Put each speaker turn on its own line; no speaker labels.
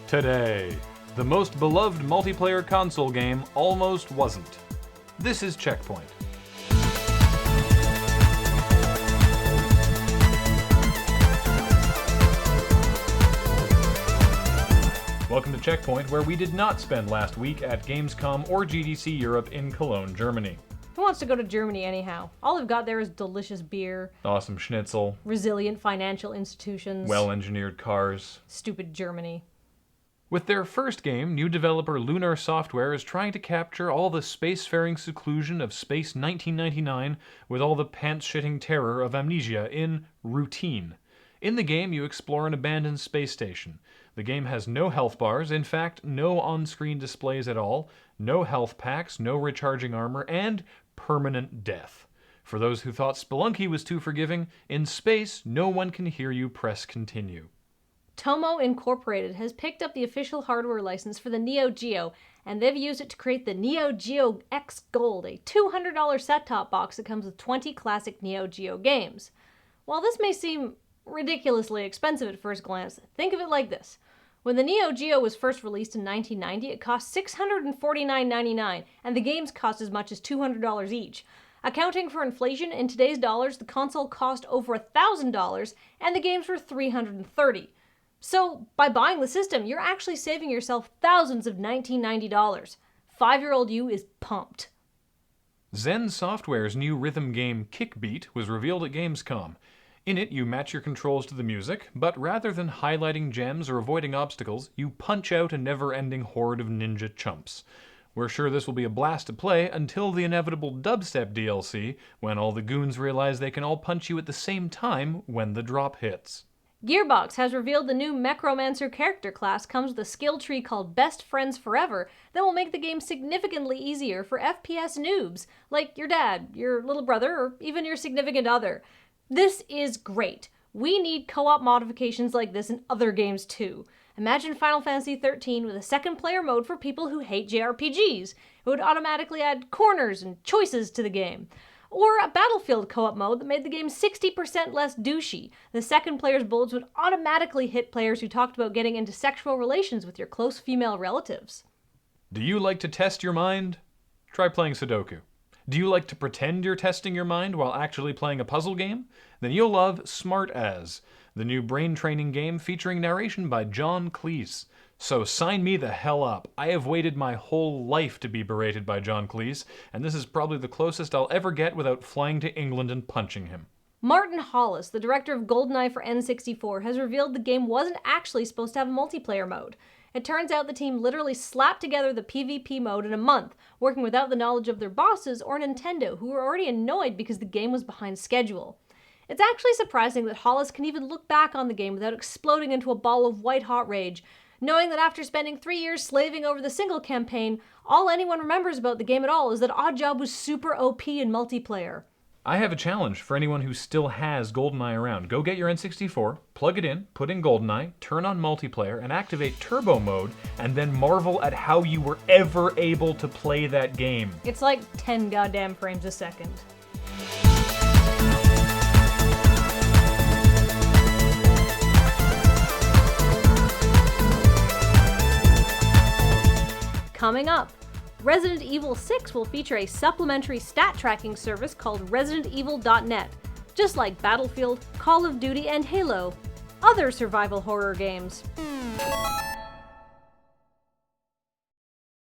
Today, the most beloved multiplayer console game almost wasn't. This is Checkpoint. Welcome to Checkpoint, where we did not spend last week at Gamescom or GDC Europe in Cologne, Germany.
Who wants to go to Germany anyhow? All they've got there is delicious beer,
Awesome schnitzel,
resilient financial institutions,
well-engineered cars.
stupid Germany.
With their first game, new developer Lunar Software is trying to capture all the spacefaring seclusion of Space 1999 with all the pants-shitting terror of Amnesia in Routine. In the game, you explore an abandoned space station. The game has no health bars, in fact, no on-screen displays at all, no health packs, no recharging armor, and permanent death. For those who thought Spelunky was too forgiving, in space, no one can hear you press continue.
Tomno Incorporated has picked up the official hardware license for the Neo Geo, and they've used it to create the Neo Geo X Gold, a $200 set-top box that comes with 20 classic Neo Geo games. While this may seem ridiculously expensive at first glance, think of it like this. When the Neo Geo was first released in 1990, it cost $649.99, and the games cost as much as $200 each. Accounting for inflation, in today's dollars, the console cost over $1,000, and the games were $330. So, by buying the system, you're actually saving yourself thousands of $1990. 5-year-old you is pumped.
Zen Software's new rhythm game Kickbeat was revealed at Gamescom. In it, you match your controls to the music, but rather than highlighting gems or avoiding obstacles, you punch out a never-ending horde of ninja chumps. We're sure this will be a blast to play until the inevitable dubstep DLC, when all the goons realize they can all punch you at the same time when the drop hits.
Gearbox has revealed the new Mechromancer character class comes with a skill tree called Best Friends Forever that will make the game significantly easier for FPS noobs, like your dad, your little brother, or even your significant other. This is great. We need co-op modifications like this in other games too. Imagine Final Fantasy XIII with a second player mode for people who hate JRPGs. It would automatically add corners and choices to the game. Or a Battlefield co-op mode that made the game 60% less douchey. The second player's bullets would automatically hit players who talked about getting into sexual relations with your close female relatives.
Do you like to test your mind? Try playing Sudoku. Do you like to pretend you're testing your mind while actually playing a puzzle game? Then you'll love Smart As, the new brain training game featuring narration by John Cleese. So sign me the hell up. I have waited my whole life to be berated by John Cleese, and this is probably the closest I'll ever get without flying to England and punching him.
Martin Hollis, the director of GoldenEye for N64, has revealed the game wasn't actually supposed to have a multiplayer mode. It turns out the team literally slapped together the PvP mode in a month, working without the knowledge of their bosses or Nintendo, who were already annoyed because the game was behind schedule. It's actually surprising that Hollis can even look back on the game without exploding into a ball of white-hot rage, knowing that after spending 3 years slaving over the single campaign, all anyone remembers about the game at all is that Oddjob was super OP in multiplayer.
I have a challenge for anyone who still has GoldenEye around. Go get your N64, plug it in, put in GoldenEye, turn on multiplayer, and activate turbo mode, and then marvel at how you were ever able to play that game.
It's like 10 goddamn frames a second. Coming up, Resident Evil 6 will feature a supplementary stat tracking service called ResidentEvil.net, just like Battlefield, Call of Duty, and Halo, other survival horror games.